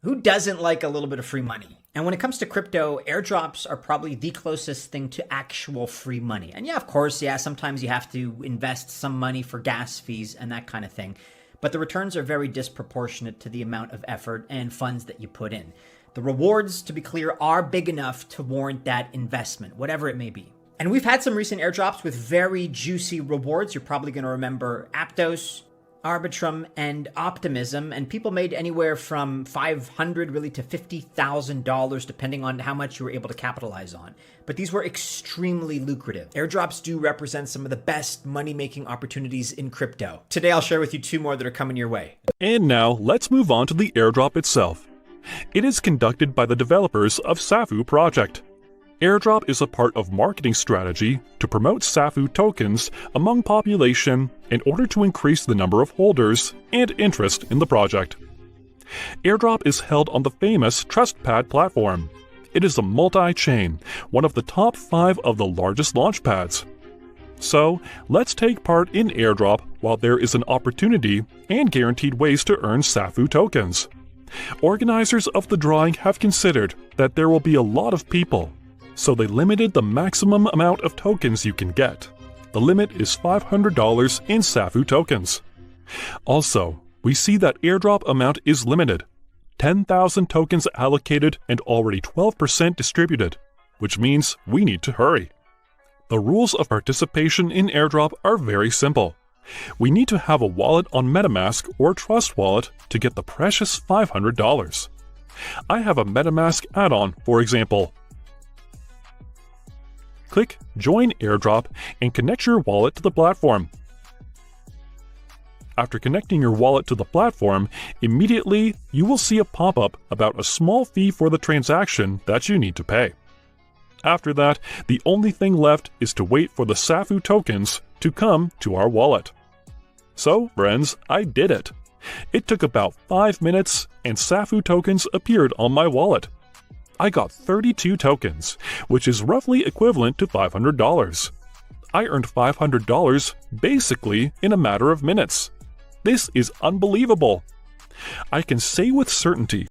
Who doesn't like a little bit of free money? And when it comes to crypto, airdrops are probably the closest thing to actual free money. And yeah, of course, yeah, sometimes you have to invest some money for gas fees and that kind of thing. But the returns are very disproportionate to the amount of effort and funds that you put in. The rewards, to be clear, are big enough to warrant that investment, whatever it may be. And we've had some recent airdrops with very juicy rewards. You're probably going to remember Aptos, Arbitrum, and Optimism, and people made anywhere from $500 really to $50,000 depending on how much you were able to capitalize on. But these were extremely lucrative. Airdrops do represent some of the best money-making opportunities in crypto. Today I'll share with you 2 more that are coming your way. And now let's move on to the airdrop itself. It is conducted by the developers of Safuu project. Airdrop is a part of marketing strategy to promote Safuu tokens among population in order to increase the number of holders and interest in the project. Airdrop is held on the famous TrustPad platform. It is a multi-chain, one of the top 5 of the largest launchpads. So, let's take part in Airdrop while there is an opportunity and guaranteed ways to earn Safuu tokens. Organizers of the drawing have considered that there will be a lot of people, so they limited the maximum amount of tokens you can get. The limit is $500 in Safuu tokens. Also, we see that airdrop amount is limited. 10,000 tokens allocated and already 12% distributed, which means we need to hurry. The rules of participation in airdrop are very simple. We need to have a wallet on Metamask or Trust Wallet to get the precious $500. I have a Metamask add-on, for example. Click Join Airdrop and connect your wallet to the platform. After connecting your wallet to the platform, immediately you will see a pop-up about a small fee for the transaction that you need to pay. After that, the only thing left is to wait for the Safuu tokens to come to our wallet. So, friends, I did it. It took about 5 minutes and Safuu tokens appeared on my wallet. I got 32 tokens, which is roughly equivalent to $500. I earned $500 basically in a matter of minutes. This is unbelievable. I can say with certainty